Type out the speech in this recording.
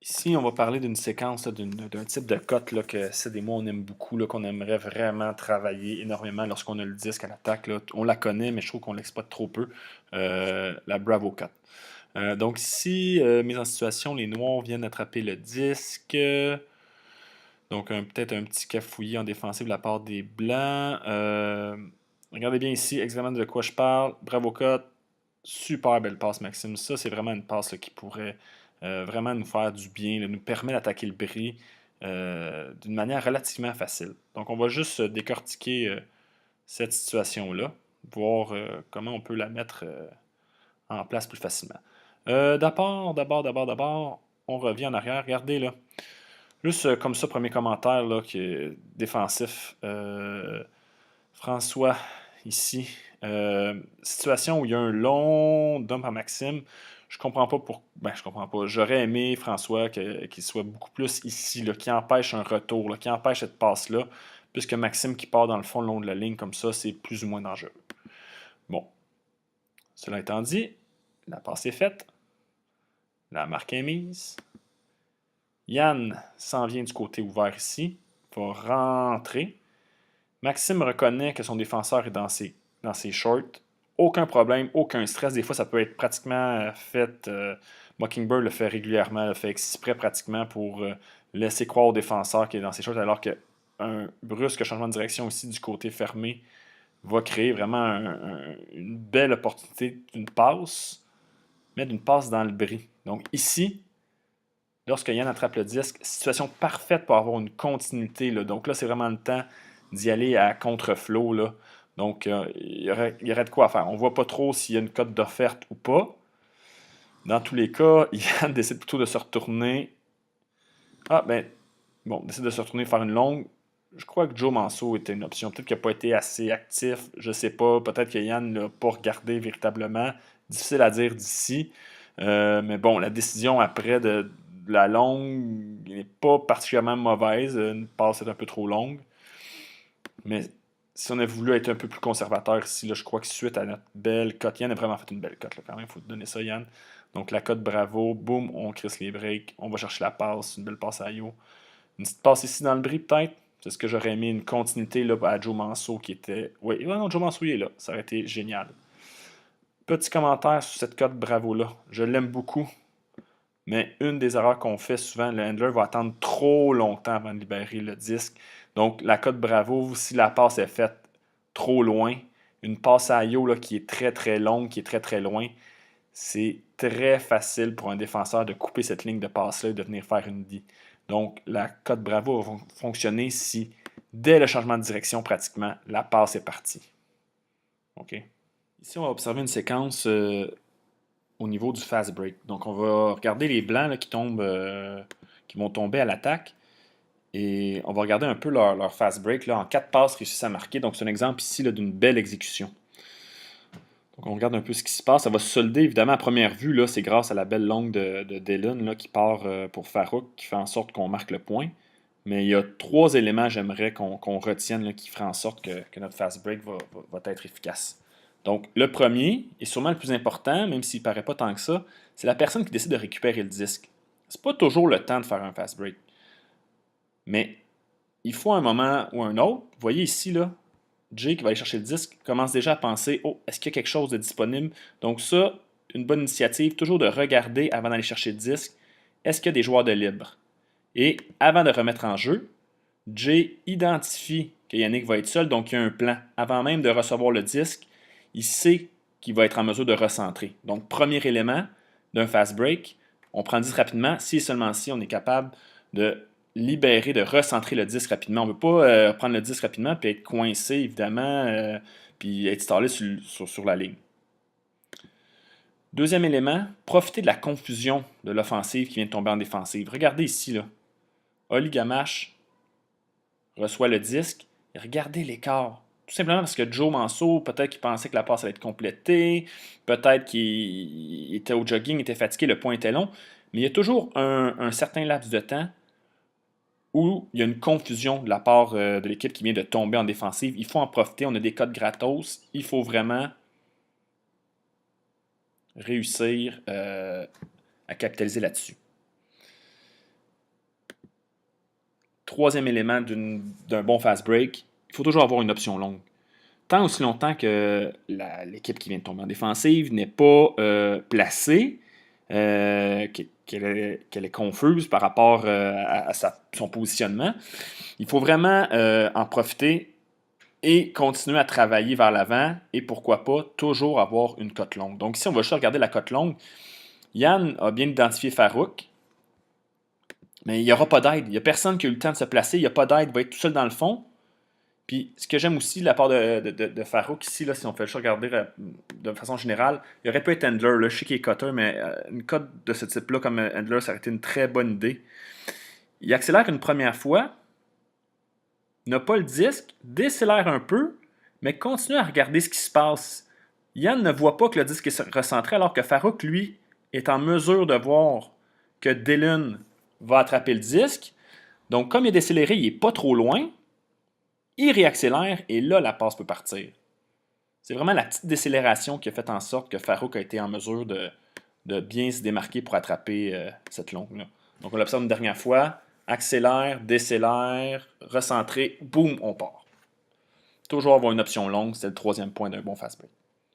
Ici, on va parler d'une séquence, là, d'un type de cote là, que c'est des mots on aime beaucoup, là, qu'on aimerait vraiment travailler énormément lorsqu'on a le disque à l'attaque. Là. On la connaît, mais je trouve qu'on l'exploite trop peu. La Bravo Cut. Donc ici, mise en situation, les noirs viennent attraper le disque. Donc peut-être un petit cafouillis en défensive de la part des blancs. Regardez bien ici, examine de quoi je parle. Bravo Cut. Super belle passe, Maxime. Ça, c'est vraiment une passe là, qui pourrait vraiment nous faire du bien, là, nous permet d'attaquer le bris d'une manière relativement facile. Donc, on va juste décortiquer cette situation-là, voir comment on peut la mettre en place plus facilement. D'abord, on revient en arrière. Regardez là. Juste comme ça, premier commentaire là, qui est défensif. François, ici. Situation où il y a un long dump à Maxime. Je comprends pas pour. Ben, je comprends pas. J'aurais aimé, François, qu'il soit beaucoup plus ici, là, qui empêche un retour, là, qui empêche cette passe-là, puisque Maxime qui part dans le fond le long de la ligne comme ça, c'est plus ou moins dangereux. Bon, cela étant dit, la passe est faite, la marque est mise. Yann s'en vient du côté ouvert ici, va rentrer. Maxime reconnaît que son défenseur est dans ses shorts. Aucun problème, aucun stress. Des fois, ça peut être pratiquement fait. Mockingbird le fait régulièrement, le fait exprès pratiquement pour laisser croire au défenseur qu'il est dans ses shorts, alors qu'un brusque changement de direction aussi du côté fermé va créer vraiment une belle opportunité d'une passe, mais d'une passe dans le bris. Donc ici, lorsque Yann attrape le disque, situation parfaite pour avoir une continuité. Là. Donc là, c'est vraiment le temps d'y aller à contre-flow. Là. Donc, il y aurait de quoi faire. On ne voit pas trop s'il y a une cote d'offerte ou pas. Dans tous les cas, Yann décide plutôt de se retourner. Ah, ben, bon, décide de se retourner faire une longue. Je crois que Joe Manso était une option. Peut-être qu'il n'a pas été assez actif. Je ne sais pas. Peut-être que Yann ne l'a pas regardé véritablement. Difficile à dire d'ici. Mais bon, la décision après de la longue n'est pas particulièrement mauvaise. Une passe est un peu trop longue. Mais si on a voulu être un peu plus conservateur ici, là, je crois que suite à notre belle cote, Yann a vraiment fait une belle cote là, quand même. Il faut te donner ça, Yann. Donc la cote bravo, boum, on crisse les breaks. On va chercher la passe, une belle passe à Yo. Une petite passe ici dans le bris, peut-être. C'est ce que j'aurais aimé, une continuité là, à Joe Manso qui était. Oui, ouais, non, Joe Manso il est là. Ça aurait été génial. Petit commentaire sur cette cote bravo-là. Je l'aime beaucoup, mais une des erreurs qu'on fait souvent, le handler va attendre trop longtemps avant de libérer le disque. Donc, la cote bravo, si la passe est faite trop loin, une passe à Yo là, qui est très très longue, qui est très très loin, c'est très facile pour un défenseur de couper cette ligne de passe-là et de venir faire une D. Donc, la cote bravo va fonctionner si, dès le changement de direction, pratiquement, la passe est partie. OK? Ici, on va observer une séquence au niveau du fast break. Donc, on va regarder les blancs là, qui vont tomber à l'attaque. Et on va regarder un peu leur fast break. Là, en 4 passes réussissent à marquer. Donc, c'est un exemple ici là, d'une belle exécution. Donc, on regarde un peu ce qui se passe. Ça va se solder, évidemment, à première vue. Là, c'est grâce à la belle longue de Dylan là, qui part pour Farouk, qui fait en sorte qu'on marque le point. Mais il y a 3 éléments, j'aimerais qu'on retienne, là, qui feraient en sorte que notre fast break va être efficace. Donc, le premier, et sûrement le plus important, même s'il ne paraît pas tant que ça, c'est la personne qui décide de récupérer le disque. C'est pas toujours le temps de faire un fast break. Mais il faut un moment ou un autre. Vous voyez ici, là, Jay qui va aller chercher le disque commence déjà à penser: oh, est-ce qu'il y a quelque chose de disponible? Donc, ça, une bonne initiative, toujours de regarder avant d'aller chercher le disque. Est-ce qu'il y a des joueurs de libre? Et avant de remettre en jeu, Jay identifie que Yannick va être seul, donc il y a un plan. Avant même de recevoir le disque, il sait qu'il va être en mesure de recentrer. Donc, premier élément d'un fast break, on prend le disque rapidement. Si et seulement si on est capable de libérer, de recentrer le disque rapidement. On ne veut pas prendre le disque rapidement puis être coincé, évidemment, puis être stallé sur la ligne. Deuxième élément, profiter de la confusion de l'offensive qui vient de tomber en défensive. Regardez ici, là. Oli Gamache reçoit le disque et regardez l'écart. Tout simplement parce que Joe Manso, peut-être qu'il pensait que la passe allait être complétée, peut-être qu'il était au jogging, était fatigué, le point était long, mais il y a toujours un certain laps de temps où il y a une confusion de la part de l'équipe qui vient de tomber en défensive. Il faut en profiter, on a des codes gratos, il faut vraiment réussir à capitaliser là-dessus. troisième élément d'un bon fast break, il faut toujours avoir une option longue. Tant aussi longtemps que l'équipe qui vient de tomber en défensive n'est pas placée, qu'elle est confuse par rapport à son positionnement, il faut vraiment en profiter et continuer à travailler vers l'avant et pourquoi pas toujours avoir une cote longue. Donc ici, on va juste regarder la cote longue. Yann a bien identifié Farouk, mais il n'y aura pas d'aide. Il n'y a personne qui a eu le temps de se placer. Il n'y a pas d'aide. Il va être tout seul dans le fond. Puis ce que j'aime aussi de la part de Farouk ici, là, si on fait juste regarder de façon générale, il aurait pu être Handler. Là, je sais qu'il est cutter, mais une cote de ce type-là comme Handler, ça aurait été une très bonne idée. Il accélère une première fois, n'a pas le disque, décélère un peu, mais continue à regarder ce qui se passe. Yann ne voit pas que le disque est recentré, alors que Farouk, lui, est en mesure de voir que Dylan va attraper le disque. Donc, comme il est décéléré, il n'est pas trop loin. Il réaccélère et là, la passe peut partir. C'est vraiment la petite décélération qui a fait en sorte que Farouk a été en mesure de bien se démarquer pour attraper cette longue-là. Donc, on l'observe une dernière fois. Accélère, décélère, recentré, boum, on part. Toujours avoir une option longue, c'est le troisième point d'un bon fast break.